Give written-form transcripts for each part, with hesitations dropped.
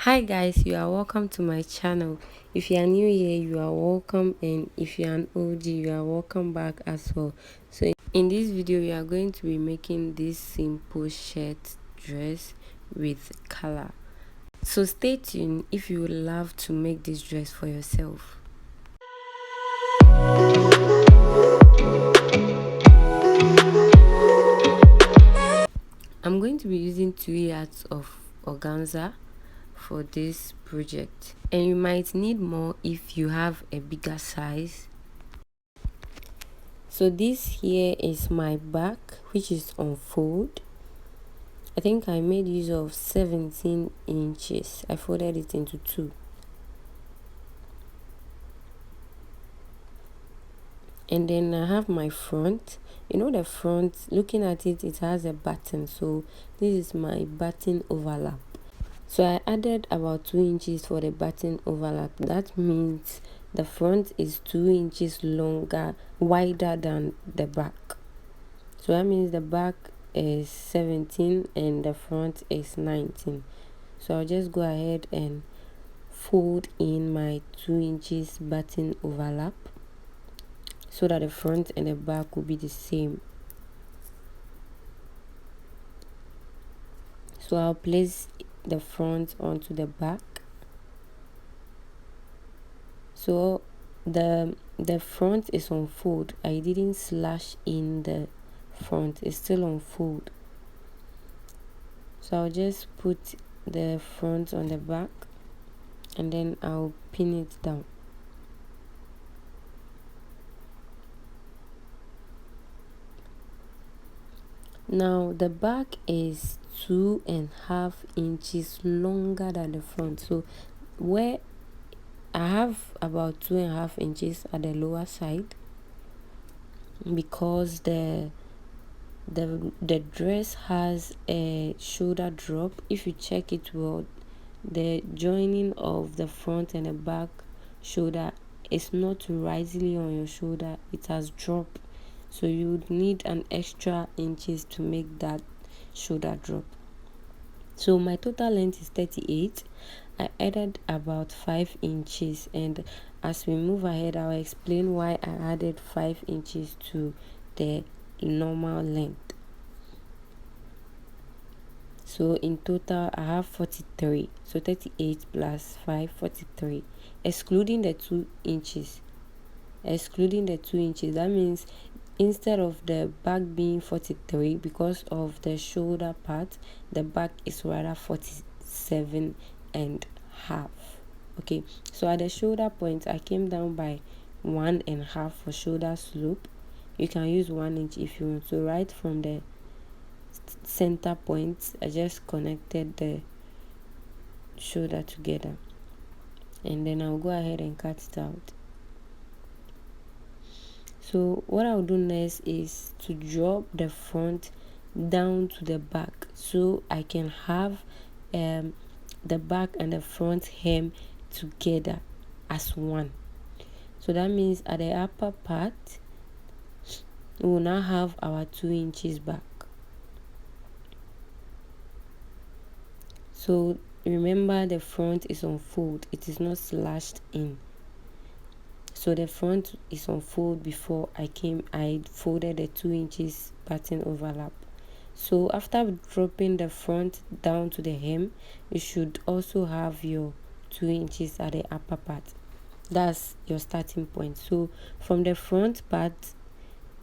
Hi guys, you are welcome to my channel. If you are new here, you are welcome, and if you are an OG, you are welcome back as well. So in this video, we are going to be making this simple shirt dress with color. So stay tuned if you would love to make this dress for yourself. I'm going to be using 2 yards of organza for this project, and you might need more if you have a bigger size. So this here is my back, which is on fold. I think I made use of 17 inches. I folded it into 2. And then I have my front. You know, the front, looking at it, it has a button. So this is my button overlap. So I added about 2 inches for the button overlap. That means the front is 2 inches wider than the back. So that means the back is 17 and the front is 19. So I'll just go ahead and fold in my 2 inches button overlap so that the front and the back will be the same. So I'll place the front onto the back. So the front is on fold. I didn't slash in the front, it's still on fold. So I'll just put the front on the back and then I'll pin it down. Now the back is 2.5 inches longer than the front, so where I have about 2.5 inches at the lower side, because the dress has a shoulder drop. If you check it well, the joining of the front and the back shoulder is not risingly on your shoulder, it has dropped. So you would need an extra inches to make that shoulder drop. So my total length is 38. I added about 5 inches, and as we move ahead, I'll explain why I added 5 inches to the normal length. So in total I have 43. So 38 plus 5, 43, excluding the 2 inches. That means instead of the back being 43, because of the shoulder part, the back is rather 47 and half. Okay, so at the shoulder point I came down by 1.5 for shoulder slope. You can use 1 inch if you want. So right from the center point, I just connected the shoulder together, and then I'll go ahead and cut it out. So what I'll do next is to drop the front down to the back, so I can have the back and the front hem together as one. So that means at the upper part we will now have our 2 inches back. So remember, the front is on fold, it is not slashed in. So the front is on fold before I folded the 2 inches button overlap. So after dropping the front down to the hem, you should also have your 2 inches at the upper part. That's your starting point. So from the front part,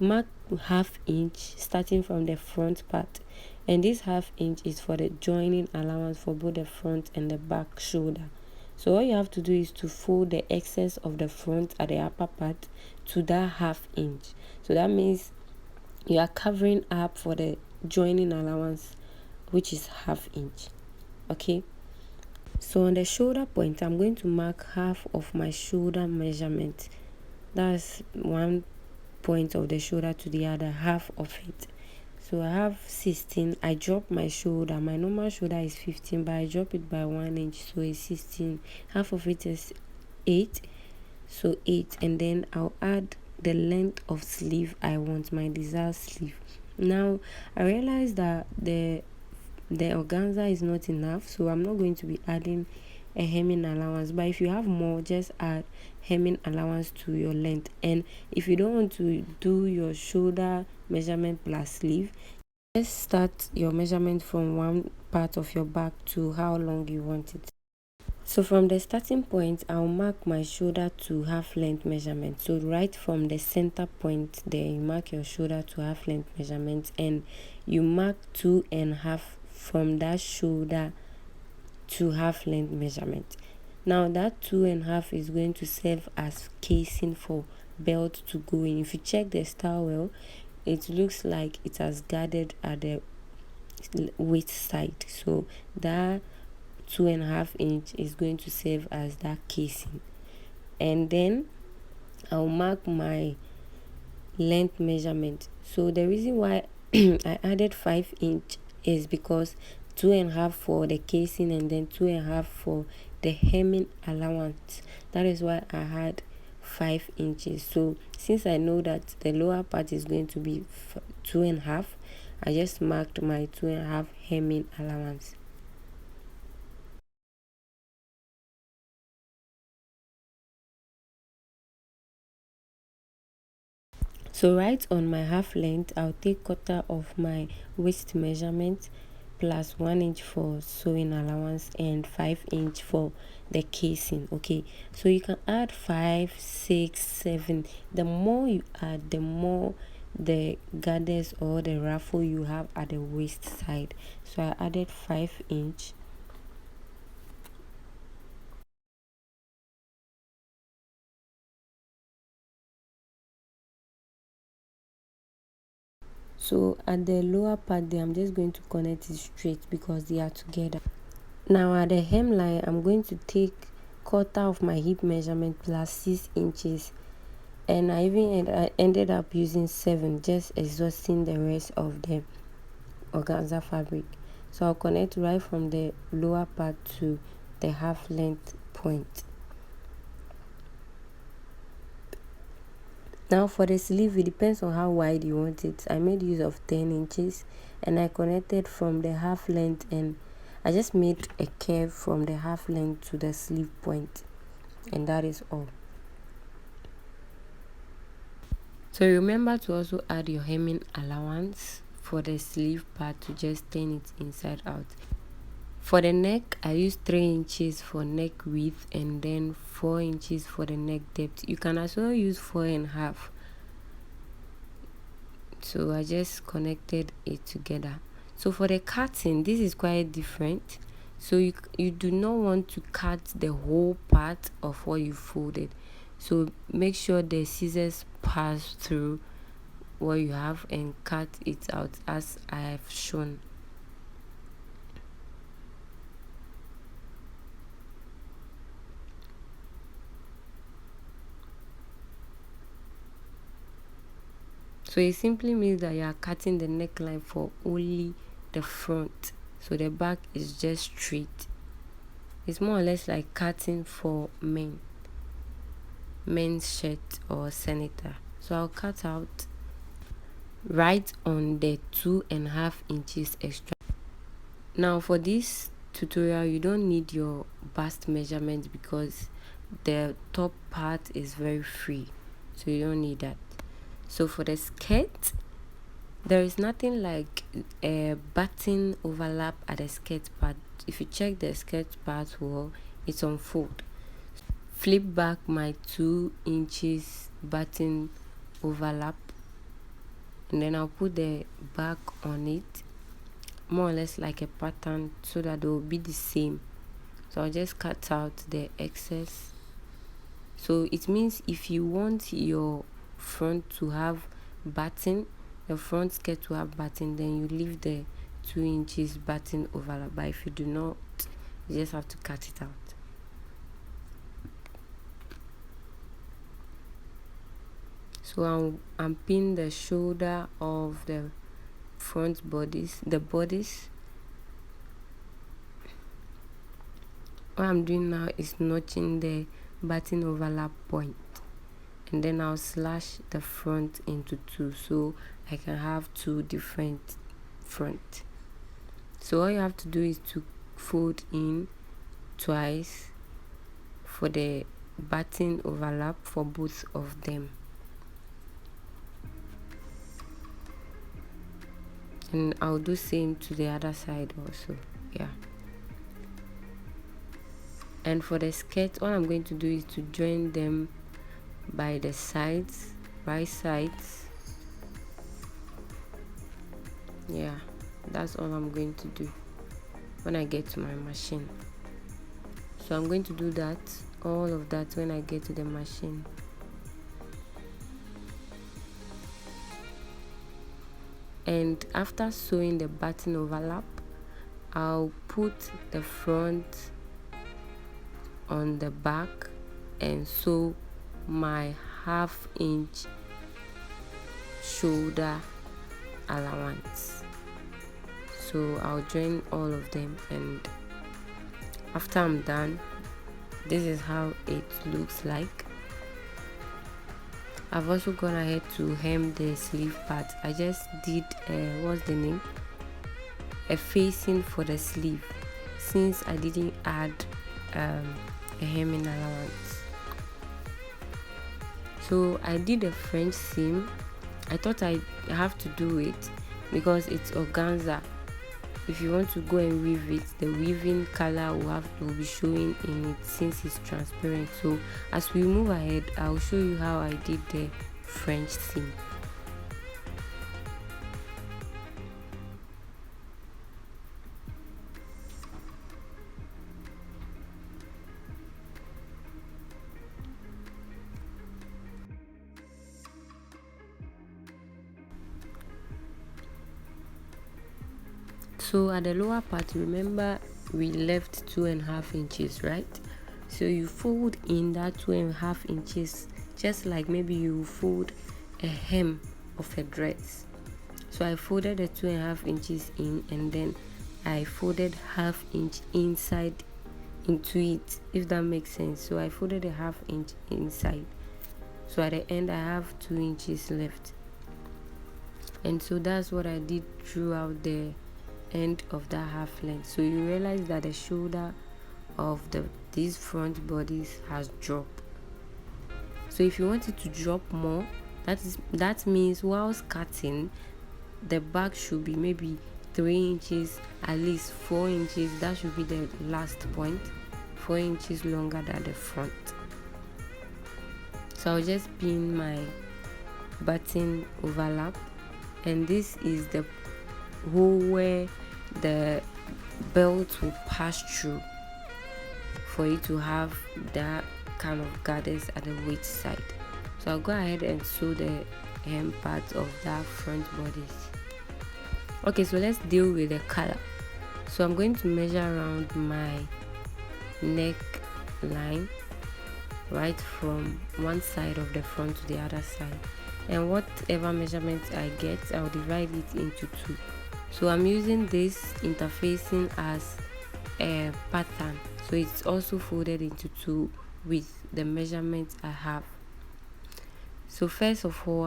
mark ½ inch starting from the front part, and this ½ inch is for the joining allowance for both the front and the back shoulder. So all you have to do is to fold the excess of the front at the upper part to that ½ inch. So that means you are covering up for the joining allowance, which is ½ inch. Okay, so on the shoulder point, I'm going to mark half of my shoulder measurement. That's one point of the shoulder to the other, half of it. So I have 16. I drop my shoulder. My normal shoulder is 15, but I drop it by 1 inch, so it's 16. Half of it is 8, so 8. And then I'll add the length of sleeve I want, my desired sleeve. Now I realize that the organza is not enough, so I'm not going to be adding a hemming allowance. But if you have more, just add hemming allowance to your length. And if you don't want to do your shoulder measurement plus sleeve, just start your measurement from one part of your back to how long you want it. So from the starting point, I'll mark my shoulder to half length measurement. So right from the center point there, you mark your shoulder to half length measurement, and you mark 2.5 from that shoulder to half length measurement. Now that 2.5 is going to serve as casing for belt to go in. If you check the style well, it looks like it has gathered at the waist side. So that 2.5 inch is going to serve as that casing. And then I'll mark my length measurement. So the reason why I added 5 inch is because 2.5 for the casing and then 2.5 for the hemming allowance. That is why I had 5 inches. So since I know that the lower part is going to be 2.5, I just marked my 2.5 hemming allowance. So right on my half length, I'll take quarter of my waist measurement plus 1 inch for sewing allowance and 5 inch for the casing. Okay, so you can add 5, 6, 7. The more you add, the more the gathers or the ruffle you have at the waist side. So I added 5 inch. So at the lower part there, I'm just going to connect it straight because they are together. Now at the hemline, I'm going to take quarter of my hip measurement plus 6 inches, and I ended up using 7, just exhausting the rest of the organza fabric. So I'll connect right from the lower part to the half length point. Now for the sleeve, it depends on how wide you want it. I made use of 10 inches and I connected from the half length, and I just made a curve from the half length to the sleeve point, and that is all. So remember to also add your hemming allowance for the sleeve part to just turn it inside out. For the neck, I used 3 inches for neck width and then 4 inches for the neck depth. You can also use 4.5. So I just connected it together. So for the cutting, this is quite different. So you do not want to cut the whole part of what you folded. So make sure the scissors pass through what you have and cut it out as I have shown. So it simply means that you are cutting the neckline for only the front. So the back is just straight. It's more or less like cutting for men's shirt or senator. So I'll cut out right on the 2.5 inches extra. Now for this tutorial, you don't need your bust measurement because the top part is very free, so you don't need that. So for the skirt, there is nothing like a button overlap at the skirt part. If you check the skirt part well, it's on fold. Flip back my 2 inches button overlap, and then I'll put the back on it, more or less like a pattern, so that they will be the same. So I'll just cut out the excess. So it means if you want your front to have button, the front skirt to have button, then you leave the 2 inches button overlap. But if you do not, you just have to cut it out. So I'm pinning the shoulder of the front bodies, the bodies. What I'm doing now is notching the button overlap point, and then I'll slash the front into 2 so I can have 2 different front. So all you have to do is to fold in twice for the button overlap for both of them. And I'll do same to the other side also. Yeah. And for the skirt, all I'm going to do is to join them by the sides, right sides. Yeah, that's all I'm going to do when I get to my machine. So I'm going to do that, all of that, when I get to the machine. And after sewing the button overlap, I'll put the front on the back and sew my 1/2 inch shoulder allowance. So I'll join all of them, and after I'm done, this is how it looks like. I've also gone ahead to hem the sleeve part. I just did what's the name, a facing for the sleeve, since I didn't add a hemming allowance. So I did a French seam. I thought I have to do it because it's organza. If you want to go and weave it, the weaving color will be showing in it since it's transparent. So as we move ahead, I'll show you how I did the French seam. So at the lower part, remember we left 2.5 inches, right? So you fold in that 2.5 inches, just like maybe you fold a hem of a dress. So I folded the 2.5 inches in, and then I folded 1/2 inch inside into it, if that makes sense. So I folded a 1/2 inch inside. So at the end I have 2 inches left. And so that's what I did throughout the end of that half length. So you realize that the shoulder of these front bodies has dropped. So if you want it to drop more, that means whilst cutting, the back should be maybe 3 inches, at least 4 inches. That should be the last point, 4 inches longer than the front. So I'll just pin my button overlap, and this is the hole where the belt will pass through for you to have that kind of gathers at the waist side. So I'll go ahead and sew the hem part of that front bodies. Okay, so let's deal with the color. So I'm going to measure around my neck line, right from one side of the front to the other side, and whatever measurement I get, I'll divide it into 2. So I'm using this interfacing as a pattern, so it's also folded into 2 with the measurements I have. So first of all,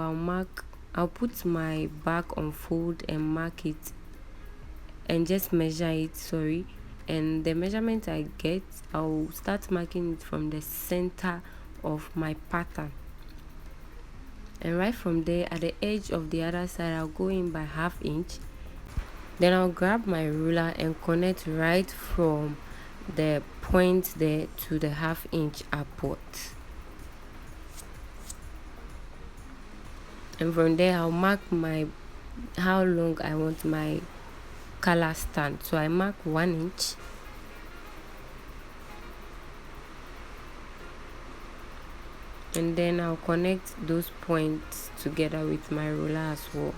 I'll put my back on fold and mark it and just measure it, and the measurement I get, I'll start marking it from the center of my pattern, and right from there at the edge of the other side, I'll go in by 1/2 inch. Then I'll grab my ruler and connect right from the point there to the 1/2 inch upward, and from there I'll mark how long I want my color stand. So I mark 1 inch, and then I'll connect those points together with my ruler as well.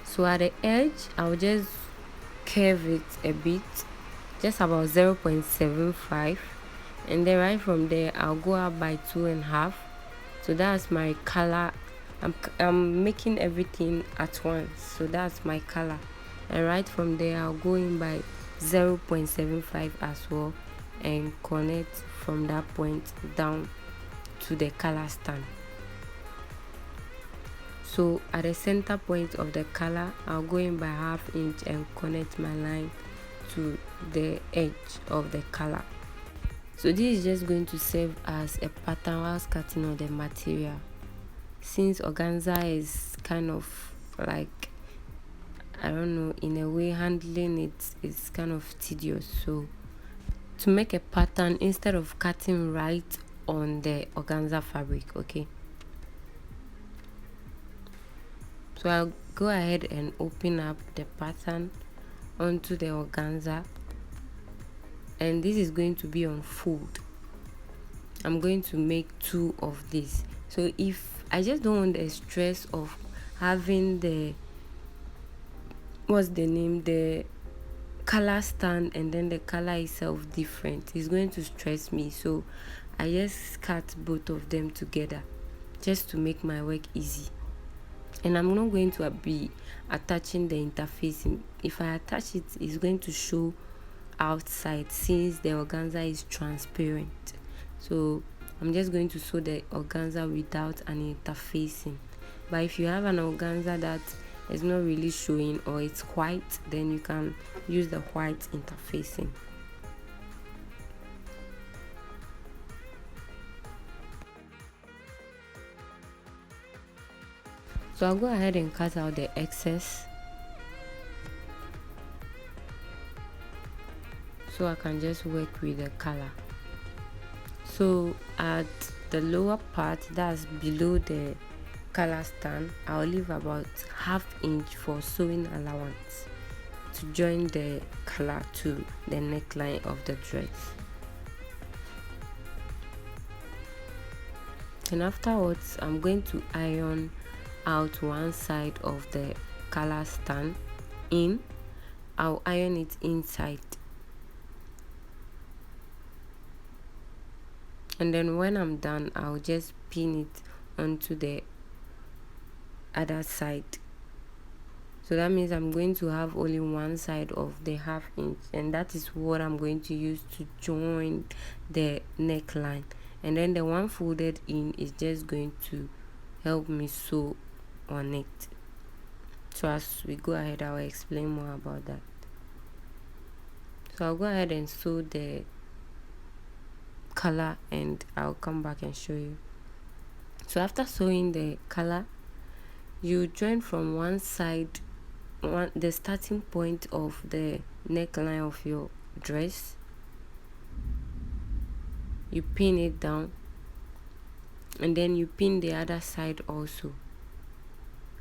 So at the edge, I'll just curve it a bit, just about 0.75, and then right from there I'll go up by 2.5. So that's my color. I'm making everything at once, so that's my color, and right from there I'll go in by 0.75 as well and connect from that point down to the color stand. So at the center point of the collar, I'll go in by 1/2 inch and connect my line to the edge of the collar. So this is just going to serve as a pattern whilst cutting on the material. Since organza is kind of like, I don't know, in a way handling it is kind of tedious. So to make a pattern, instead of cutting right on the organza fabric, okay, so I'll go ahead and open up the pattern onto the organza, and this is going to be on fold. I'm going to make 2 of this. So if I just don't want the stress of having the the color stand and then the color itself different, it's going to stress me. So I just cut both of them together just to make my work easy. And I'm not going to be attaching the interfacing. If I attach it, it's going to show outside since the organza is transparent. So I'm just going to sew the organza without an interfacing. But if you have an organza that is not really showing or it's white, then you can use the white interfacing. So I'll go ahead and cut out the excess so I can just work with the color. So at the lower part, that's below the color stand, I'll leave about 1/2 inch for sewing allowance to join the color to the neckline of the dress. And afterwards, I'm going to iron out one side of the color stand in. I'll iron it inside, and then when I'm done, I'll just pin it onto the other side. So that means I'm going to have only one side of the 1/2 inch, and that is what I'm going to use to join the neckline. And then the one folded in is just going to help me sew on it. So as we go ahead, I'll explain more about that. So I'll go ahead and sew the color and I'll come back and show you. So after sewing the color, you join from one side, the starting point of the neckline of your dress. You pin it down, and then you pin the other side also,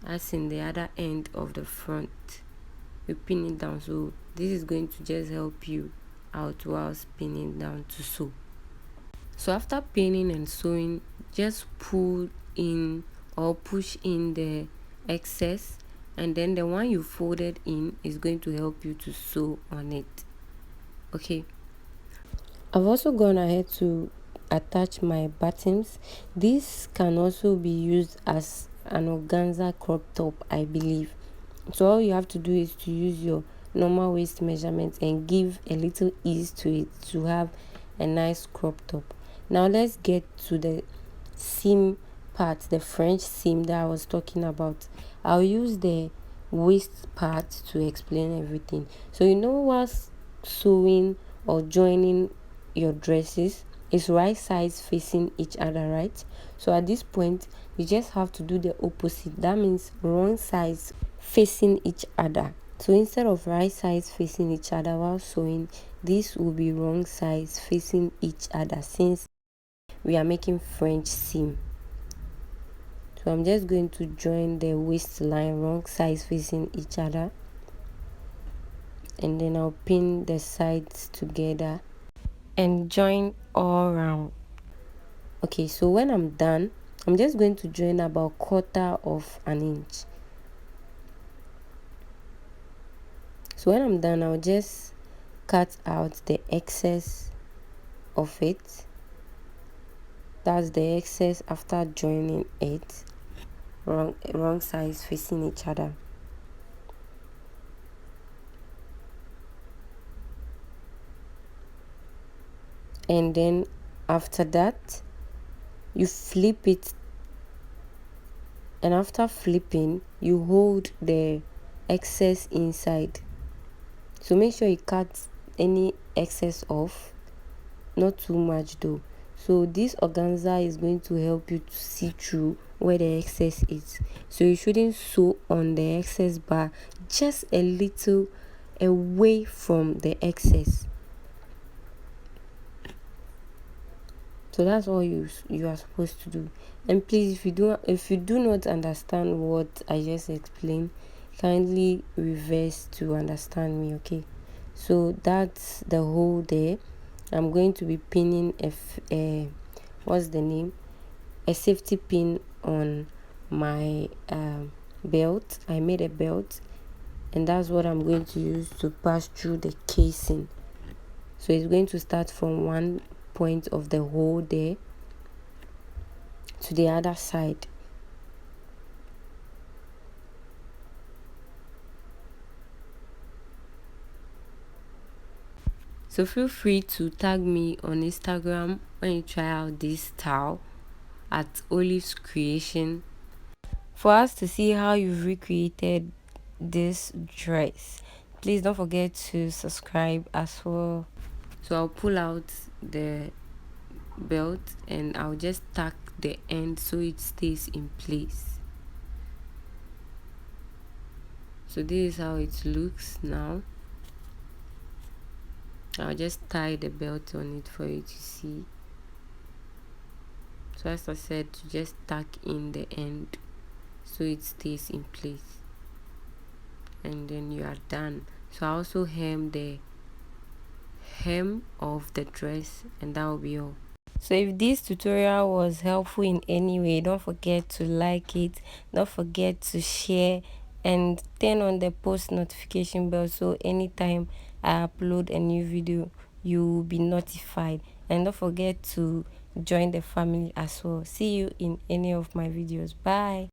as in the other end of the front. You pin it down. So this is going to just help you out while pinning down to sew. So after pinning and sewing, just pull in or push in the excess, and then the one you folded in is going to help you to sew on it. Okay, I've also gone ahead to attach my buttons. This can also be used as an organza crop top, I believe. So all you have to do is to use your normal waist measurement and give a little ease to it to have a nice crop top. Now let's get to the seam part, the French seam that I was talking about. I'll use the waist part to explain everything. So whilst sewing or joining your dresses, it's right sides facing each other, right? So at this point, you just have to do the opposite. That means wrong sides facing each other. So instead of right sides facing each other while sewing, this will be wrong sides facing each other since we are making French seam. So I'm just going to join the waistline wrong sides facing each other, and then I'll pin the sides together and join all around. Okay, so when I'm done, I'm just going to join about 1/4 of an inch. So when I'm done, I'll just cut out the excess of it. That's the excess after joining it, wrong sides facing each other. And then after that, you flip it and after flipping, you hold the excess inside. So make sure you cut any excess off, not too much though. So this organza is going to help you to see through where the excess is. So you shouldn't sew on the excess bar, just a little away from the excess. So that's all you are supposed to do. And please, if you do not understand what I just explained, kindly reverse to understand me, okay? So that's the hole there. I'm going to be pinning what's the name, a safety pin on my belt. I made a belt, and that's what I'm going to use to pass through the casing. So it's going to start from one point of the hole there to the other side. So feel free to tag me on Instagram when you try out this style at Olive's Creation for us to see how you've recreated this dress. Please don't forget to subscribe as well. So I'll pull out the belt and I'll just tack the end so it stays in place. So this is how it looks now. I'll just tie the belt on it for you to see. So as I said, to just tack in the end so it stays in place, and then you are done. So I also hem the hem of the dress, and that will be all. So if this tutorial was helpful in any way, don't forget to like it, don't forget to share, and turn on the post notification bell so anytime I upload a new video you will be notified. And don't forget to join the family as well. See you in any of my videos. Bye.